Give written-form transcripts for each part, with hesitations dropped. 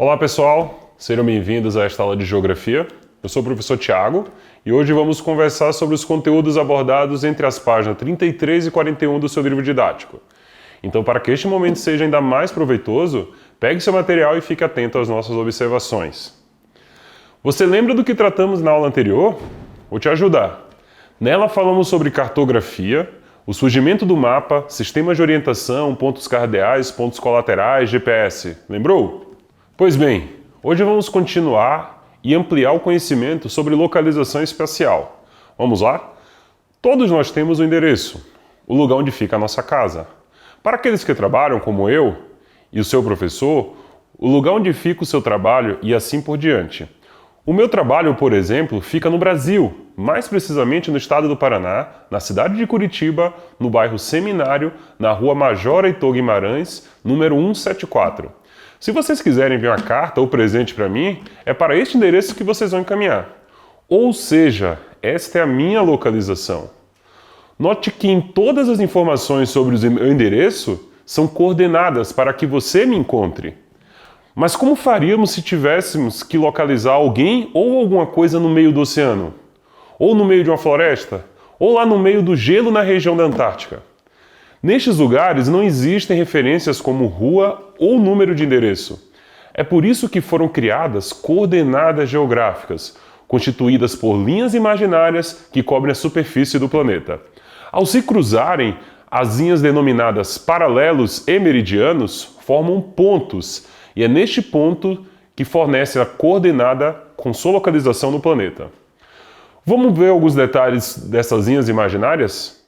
Olá pessoal, sejam bem-vindos a esta aula de Geografia. Eu sou o professor Tiago e hoje vamos conversar sobre os conteúdos abordados entre as páginas 33 e 41 do seu livro didático. Então, para que este momento seja ainda mais proveitoso, pegue seu material e fique atento às nossas observações. Você lembra do que tratamos na aula anterior? Vou te ajudar. Nela falamos sobre cartografia, o surgimento do mapa, sistemas de orientação, pontos cardeais, pontos colaterais, GPS. Lembrou? Pois bem, hoje vamos continuar e ampliar o conhecimento sobre localização espacial. Vamos lá? Todos nós temos um endereço, o lugar onde fica a nossa casa. Para aqueles que trabalham, como eu e o seu professor, o lugar onde fica o seu trabalho e assim por diante. O meu trabalho, por exemplo, fica no Brasil, mais precisamente no estado do Paraná, na cidade de Curitiba, no bairro Seminário, na rua Major Heitor Guimarães, número 174. Se vocês quiserem enviar uma carta ou presente para mim, é para este endereço que vocês vão encaminhar. Ou seja, esta é a minha localização. Note que em todas as informações sobre o meu endereço são coordenadas para que você me encontre. Mas como faríamos se tivéssemos que localizar alguém ou alguma coisa no meio do oceano? Ou no meio de uma floresta? Ou lá no meio do gelo na região da Antártica? Nestes lugares não existem referências como rua ou número de endereço. É por isso que foram criadas coordenadas geográficas, constituídas por linhas imaginárias que cobrem a superfície do planeta. Ao se cruzarem, as linhas denominadas paralelos e meridianos formam pontos, e é neste ponto que fornece a coordenada com sua localização no planeta. Vamos ver alguns detalhes dessas linhas imaginárias?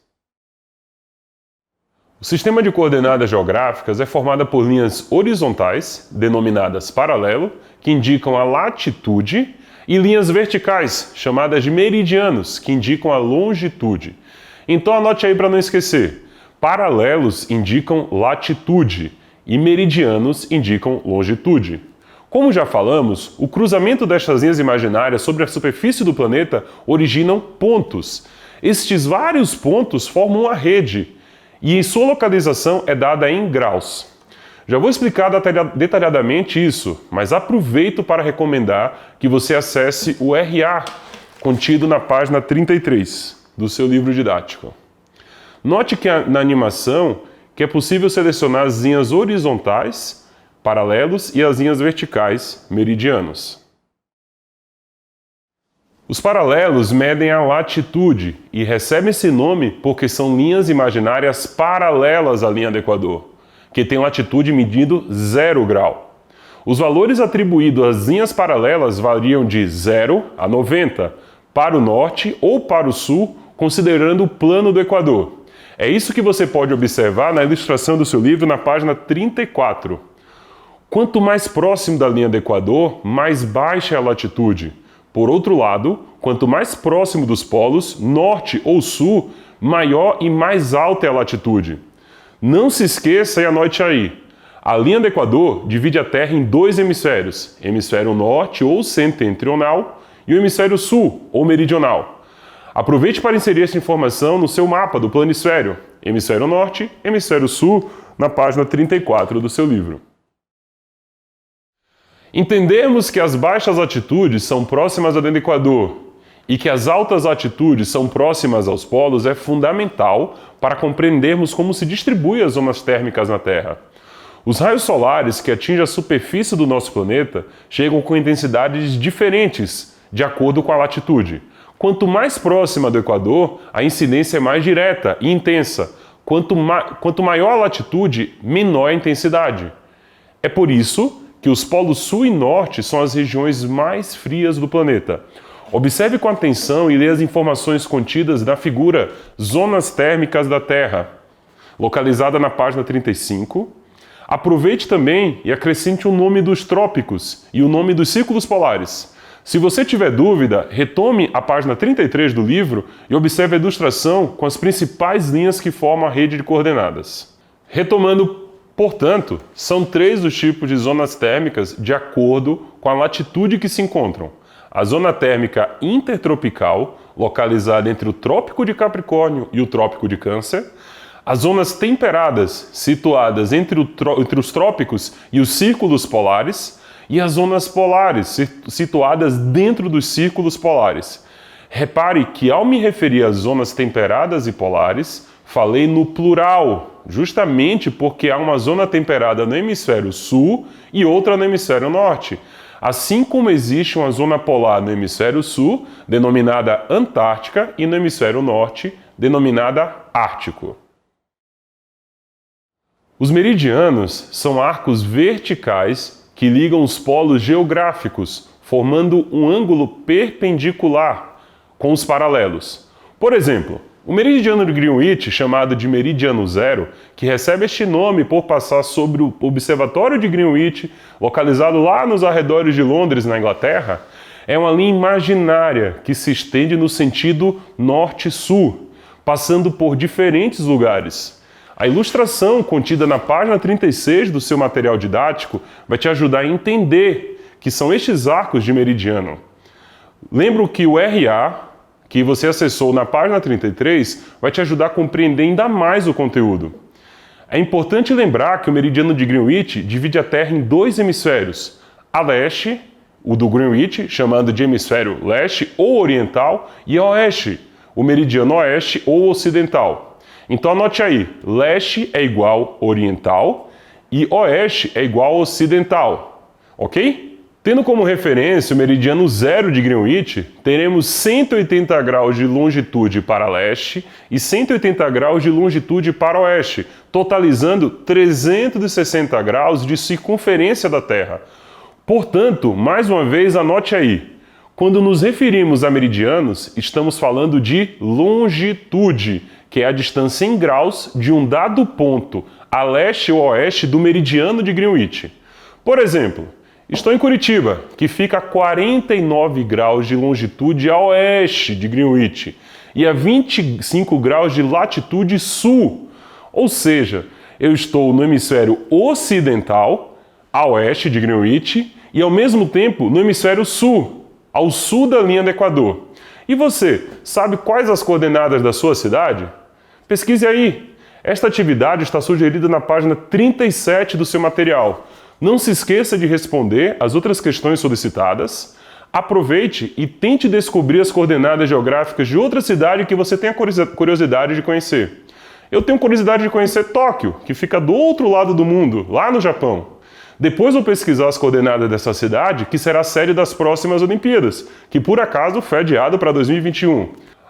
O sistema de coordenadas geográficas é formado por linhas horizontais, denominadas paralelo, que indicam a latitude, e linhas verticais, chamadas de meridianos, que indicam a longitude. Então anote aí para não esquecer. Paralelos indicam latitude e meridianos indicam longitude. Como já falamos, o cruzamento destas linhas imaginárias sobre a superfície do planeta originam pontos. Estes vários pontos formam uma rede e sua localização é dada em graus. Já vou explicar detalhadamente isso, mas aproveito para recomendar que você acesse o RA contido na página 33 do seu livro didático. Note que na animação que é possível selecionar as linhas horizontais, paralelos, e as linhas verticais, meridianos. Os paralelos medem a latitude e recebem esse nome porque são linhas imaginárias paralelas à linha do Equador, que tem latitude medindo 0 grau. Os valores atribuídos às linhas paralelas variam de 0 a 90, para o norte ou para o sul, considerando o plano do Equador. É isso que você pode observar na ilustração do seu livro na página 34. Quanto mais próximo da linha do Equador, mais baixa é a latitude. Por outro lado, quanto mais próximo dos polos, norte ou sul, maior e mais alta é a latitude. Não se esqueça e anote aí. A linha do Equador divide a Terra em dois hemisférios, hemisfério norte ou setentrional e o hemisfério sul ou meridional. Aproveite para inserir essa informação no seu mapa do planisfério, hemisfério norte, hemisfério sul, na página 34 do seu livro. Entendermos que as baixas latitudes são próximas à linha do Equador e que as altas latitudes são próximas aos polos é fundamental para compreendermos como se distribuem as zonas térmicas na Terra. Os raios solares que atingem a superfície do nosso planeta chegam com intensidades diferentes de acordo com a latitude. Quanto mais próxima do Equador, a incidência é mais direta e intensa. Quanto maior a latitude, menor a intensidade. É por isso que os polos sul e norte são as regiões mais frias do planeta. Observe com atenção e leia as informações contidas na figura Zonas Térmicas da Terra, localizada na página 35. Aproveite também e acrescente o nome dos trópicos e o nome dos círculos polares. Se você tiver dúvida, retome a página 33 do livro e observe a ilustração com as principais linhas que formam a rede de coordenadas. Retomando, portanto, são 3 os tipos de zonas térmicas de acordo com a latitude que se encontram. A zona térmica intertropical, localizada entre o Trópico de Capricórnio e o Trópico de Câncer. As zonas temperadas, situadas entre os trópicos e os círculos polares. e as zonas polares, situadas dentro dos círculos polares. Repare que ao me referir às zonas temperadas e polares, falei no plural, justamente porque há uma zona temperada no hemisfério sul e outra no hemisfério norte. Assim como existe uma zona polar no hemisfério sul, denominada Antártica, e no hemisfério norte, denominada Ártico. Os meridianos são arcos verticais que ligam os polos geográficos, formando um ângulo perpendicular com os paralelos. Por exemplo, o meridiano de Greenwich, chamado de meridiano zero, que recebe este nome por passar sobre o Observatório de Greenwich, localizado lá nos arredores de Londres, na Inglaterra, é uma linha imaginária que se estende no sentido norte-sul, passando por diferentes lugares. A ilustração contida na página 36 do seu material didático vai te ajudar a entender que são estes arcos de meridiano. Lembro que o RA, que você acessou na página 33, vai te ajudar a compreender ainda mais o conteúdo. É importante lembrar que o meridiano de Greenwich divide a Terra em dois hemisférios. A leste, o do Greenwich, chamado de hemisfério leste ou oriental, e a oeste, o meridiano oeste ou ocidental. Então anote aí, leste é igual oriental e oeste é igual ocidental, ok? Tendo como referência o meridiano zero de Greenwich, teremos 180 graus de longitude para leste e 180 graus de longitude para oeste, totalizando 360 graus de circunferência da Terra. Portanto, mais uma vez, anote aí, quando nos referimos a meridianos, estamos falando de longitude, que é a distância em graus de um dado ponto a leste ou oeste do meridiano de Greenwich. Por exemplo, estou em Curitiba, que fica a 49 graus de longitude a oeste de Greenwich e a 25 graus de latitude sul. Ou seja, eu estou no hemisfério ocidental, a oeste de Greenwich, e ao mesmo tempo no hemisfério sul, ao sul da linha do Equador. E você, sabe quais as coordenadas da sua cidade? Pesquise aí. Esta atividade está sugerida na página 37 do seu material. Não se esqueça de responder as outras questões solicitadas. Aproveite e tente descobrir as coordenadas geográficas de outra cidade que você tenha curiosidade de conhecer. Eu tenho curiosidade de conhecer Tóquio, que fica do outro lado do mundo, lá no Japão. Depois vou pesquisar as coordenadas dessa cidade, que será a sede das próximas Olimpíadas, que por acaso foi adiado para 2021.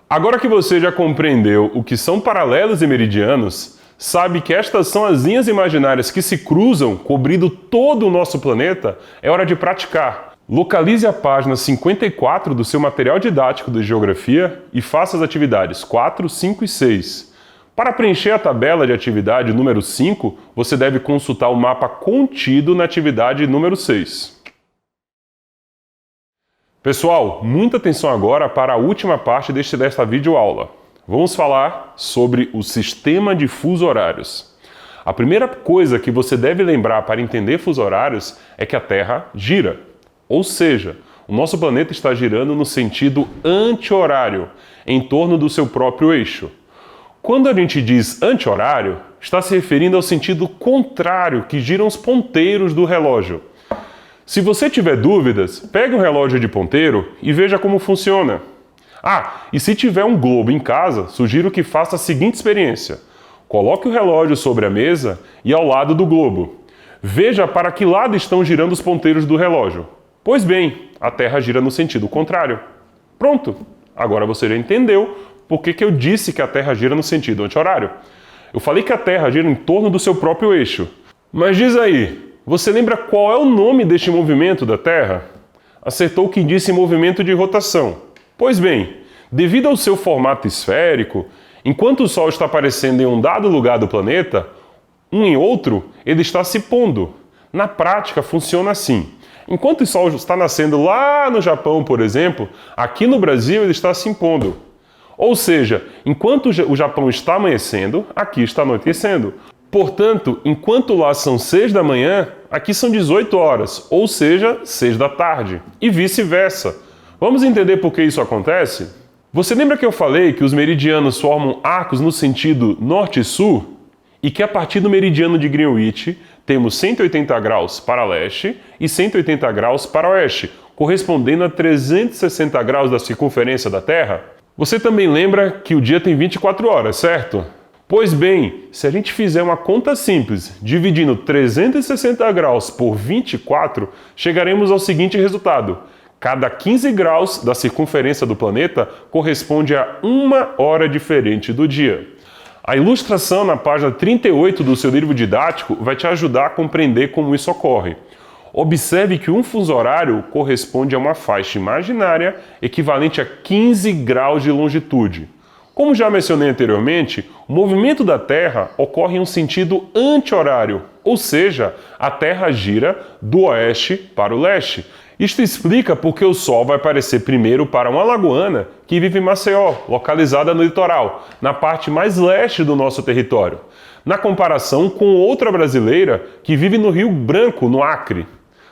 Agora que você já compreendeu o que são paralelos e meridianos, sabe que estas são as linhas imaginárias que se cruzam, cobrindo todo o nosso planeta, é hora de praticar. Localize a página 54 do seu material didático de Geografia e faça as atividades 4, 5 e 6. Para preencher a tabela de atividade número 5, você deve consultar o mapa contido na atividade número 6. Pessoal, muita atenção agora para a última parte desta videoaula. Vamos falar sobre o sistema de fuso horários. A primeira coisa que você deve lembrar para entender fuso horários é que a Terra gira. Ou seja, o nosso planeta está girando no sentido anti-horário, em torno do seu próprio eixo. Quando a gente diz anti-horário, está se referindo ao sentido contrário que giram os ponteiros do relógio. Se você tiver dúvidas, pegue um relógio de ponteiro e veja como funciona. E se tiver um globo em casa, sugiro que faça a seguinte experiência. Coloque o relógio sobre a mesa e ao lado do globo. Veja para que lado estão girando os ponteiros do relógio. Pois bem, a Terra gira no sentido contrário. Pronto! Agora você já entendeu por que eu disse que a Terra gira no sentido anti-horário. Eu falei que a Terra gira em torno do seu próprio eixo. Mas diz aí, você lembra qual é o nome deste movimento da Terra? Acertou quem disse movimento de rotação. Pois bem, devido ao seu formato esférico, enquanto o Sol está aparecendo em um dado lugar do planeta, um em outro, ele está se pondo. Na prática, funciona assim. Enquanto o Sol está nascendo lá no Japão, por exemplo, aqui no Brasil ele está se impondo. Ou seja, enquanto o Japão está amanhecendo, aqui está anoitecendo. Portanto, enquanto lá são 6 da manhã, aqui são 18 horas, ou seja, 6 da tarde, e vice-versa. Vamos entender por que isso acontece? Você lembra que eu falei que os meridianos formam arcos no sentido norte e sul? E que a partir do meridiano de Greenwich, temos 180 graus para leste e 180 graus para oeste, correspondendo a 360 graus da circunferência da Terra. Você também lembra que o dia tem 24 horas, certo? Pois bem, se a gente fizer uma conta simples, dividindo 360 graus por 24, chegaremos ao seguinte resultado. Cada 15 graus da circunferência do planeta corresponde a uma hora diferente do dia. A ilustração na página 38 do seu livro didático vai te ajudar a compreender como isso ocorre. Observe que um fuso horário corresponde a uma faixa imaginária equivalente a 15 graus de longitude. Como já mencionei anteriormente, o movimento da Terra ocorre em um sentido anti-horário, ou seja, a Terra gira do oeste para o leste. Isto explica porque o Sol vai aparecer primeiro para uma alagoana que vive em Maceió, localizada no litoral, na parte mais leste do nosso território, na comparação com outra brasileira que vive no Rio Branco, no Acre,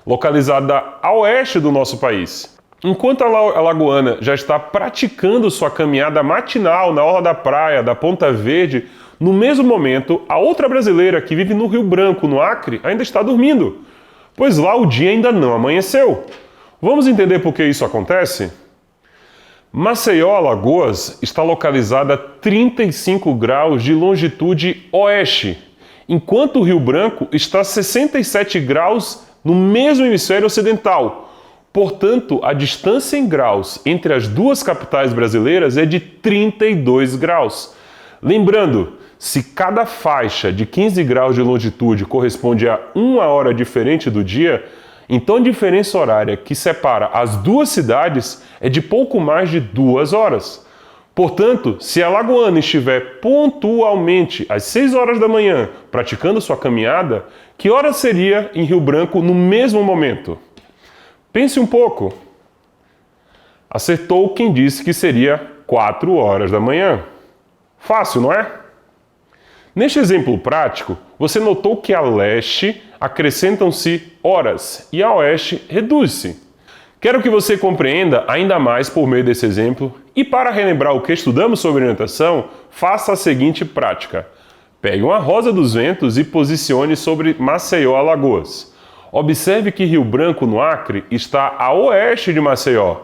localizada a oeste do nosso país. Enquanto a alagoana já está praticando sua caminhada matinal na orla da praia da Ponta Verde, no mesmo momento, a outra brasileira que vive no Rio Branco, no Acre, ainda está dormindo, pois lá o dia ainda não amanheceu. Vamos entender por que isso acontece? Maceió, Alagoas, está localizada a 35 graus de longitude oeste, enquanto o Rio Branco está a 67 graus no mesmo hemisfério ocidental. Portanto, a distância em graus entre as duas capitais brasileiras é de 32 graus. Lembrando, se cada faixa de 15 graus de longitude corresponde a uma hora diferente do dia, então a diferença horária que separa as duas cidades é de pouco mais de 2 horas. Portanto, se a alagoana estiver pontualmente às 6 horas da manhã praticando sua caminhada, que hora seria em Rio Branco no mesmo momento? Pense um pouco. Acertou quem disse que seria 4 horas da manhã. Fácil, não é? Neste exemplo prático, você notou que a leste acrescentam-se horas e a oeste reduz-se. Quero que você compreenda ainda mais por meio desse exemplo e para relembrar o que estudamos sobre orientação, faça a seguinte prática. Pegue uma rosa dos ventos e posicione sobre Maceió, Alagoas. Observe que Rio Branco, no Acre, está a oeste de Maceió.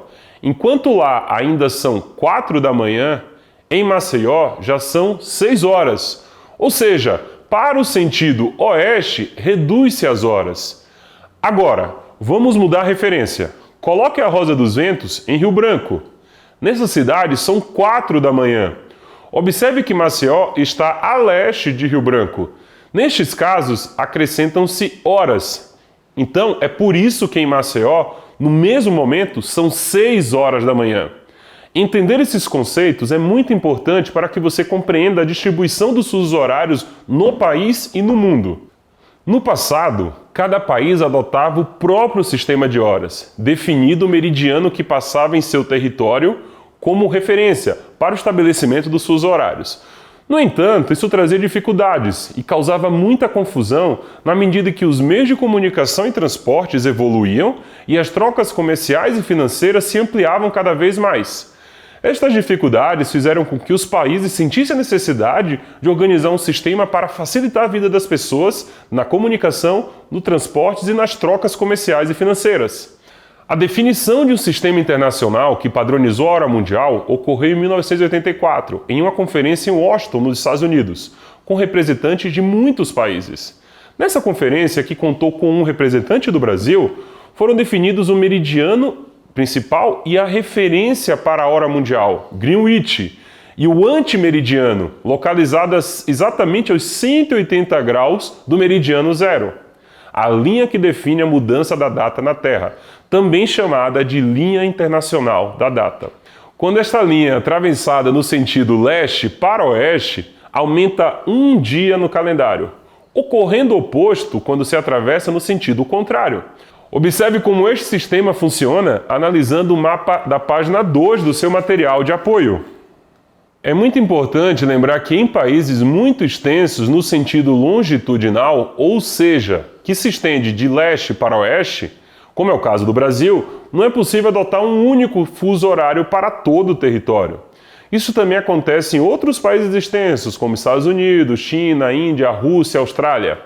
Enquanto lá ainda são 4 da manhã, em Maceió já são 6 horas. Ou seja, para o sentido oeste, reduz-se as horas. Agora, vamos mudar a referência. Coloque a rosa dos ventos em Rio Branco. Nessa cidade são 4 da manhã. Observe que Maceió está a leste de Rio Branco. Nestes casos, acrescentam-se horas. Então, é por isso que em Maceió, no mesmo momento, são 6 horas da manhã. Entender esses conceitos é muito importante para que você compreenda a distribuição dos fusos horários no país e no mundo. No passado, cada país adotava o próprio sistema de horas, definido o meridiano que passava em seu território como referência para o estabelecimento dos fusos horários. No entanto, isso trazia dificuldades e causava muita confusão na medida que os meios de comunicação e transportes evoluíam e as trocas comerciais e financeiras se ampliavam cada vez mais. Estas dificuldades fizeram com que os países sentissem a necessidade de organizar um sistema para facilitar a vida das pessoas na comunicação, no transportes e nas trocas comerciais e financeiras. A definição de um sistema internacional que padronizou a hora mundial ocorreu em 1984, em uma conferência em Washington, nos Estados Unidos, com representantes de muitos países. Nessa conferência, que contou com um representante do Brasil, foram definidos o meridiano principal e a referência para a hora mundial, Greenwich, e o antimeridiano, localizadas exatamente aos 180 graus do meridiano zero, a linha que define a mudança da data na Terra, também chamada de linha internacional da data. Quando esta linha é atravessada no sentido leste para oeste, aumenta um dia no calendário, ocorrendo o oposto quando se atravessa no sentido contrário. Observe como este sistema funciona analisando o mapa da página 2 do seu material de apoio. É muito importante lembrar que em países muito extensos no sentido longitudinal, ou seja, que se estende de leste para oeste, como é o caso do Brasil, não é possível adotar um único fuso horário para todo o território. Isso também acontece em outros países extensos, como Estados Unidos, China, Índia, Rússia, Austrália.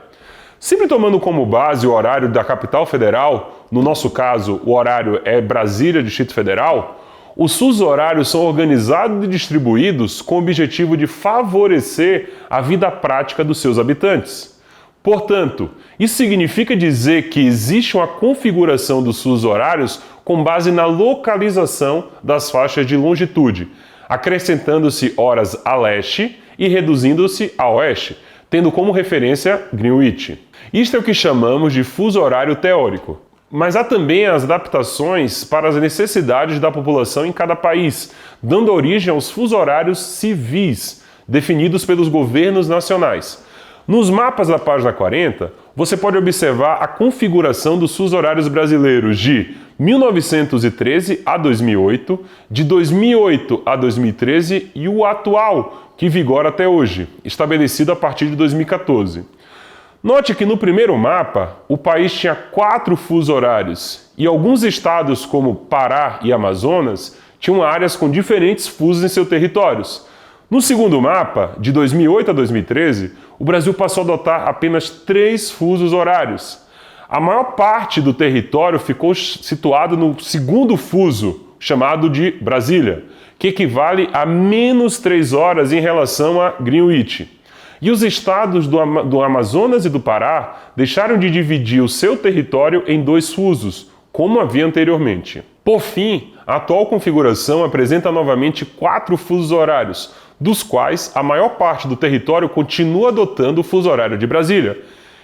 Sempre tomando como base o horário da capital federal, no nosso caso o horário é Brasília, Distrito Federal, os fusos horários são organizados e distribuídos com o objetivo de favorecer a vida prática dos seus habitantes. Portanto, isso significa dizer que existe uma configuração dos fusos horários com base na localização das faixas de longitude, acrescentando-se horas a leste e reduzindo-se a oeste, tendo como referência Greenwich. Isto é o que chamamos de fuso horário teórico. Mas há também as adaptações para as necessidades da população em cada país, dando origem aos fusos horários civis, definidos pelos governos nacionais. Nos mapas da página 40, você pode observar a configuração dos fusos horários brasileiros de 1913 a 2008, de 2008 a 2013 e o atual, que vigora até hoje, estabelecido a partir de 2014. Note que no primeiro mapa, o país tinha 4 fusos horários e alguns estados como Pará e Amazonas tinham áreas com diferentes fusos em seus territórios. No segundo mapa, de 2008 a 2013, o Brasil passou a adotar apenas 3 fusos horários. A maior parte do território ficou situado no segundo fuso, chamado de Brasília, que equivale a menos 3 horas em relação a Greenwich. E os estados do Amazonas e do Pará deixaram de dividir o seu território em 2 fusos, como havia anteriormente. Por fim, a atual configuração apresenta novamente 4 fusos horários, dos quais a maior parte do território continua adotando o fuso horário de Brasília.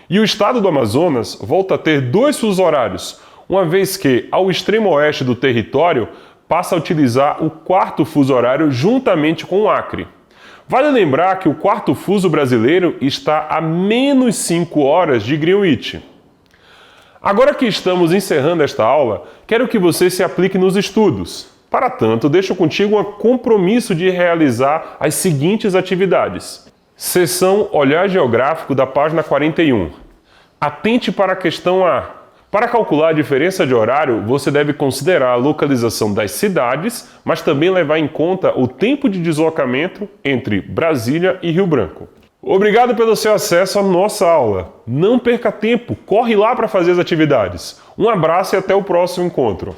E o estado do Amazonas volta a ter 2 fusos horários, uma vez que, ao extremo oeste do território, passa a utilizar o 4º fuso horário juntamente com o Acre. Vale lembrar que o 4º fuso brasileiro está a menos 5 horas de Greenwich. Agora que estamos encerrando esta aula, quero que você se aplique nos estudos. Para tanto, deixo contigo um compromisso de realizar as seguintes atividades. Seção Olhar Geográfico da página 41. Atente para a questão A. Para calcular a diferença de horário, você deve considerar a localização das cidades, mas também levar em conta o tempo de deslocamento entre Brasília e Rio Branco. Obrigado pelo seu acesso à nossa aula. Não perca tempo, corre lá para fazer as atividades. Um abraço e até o próximo encontro.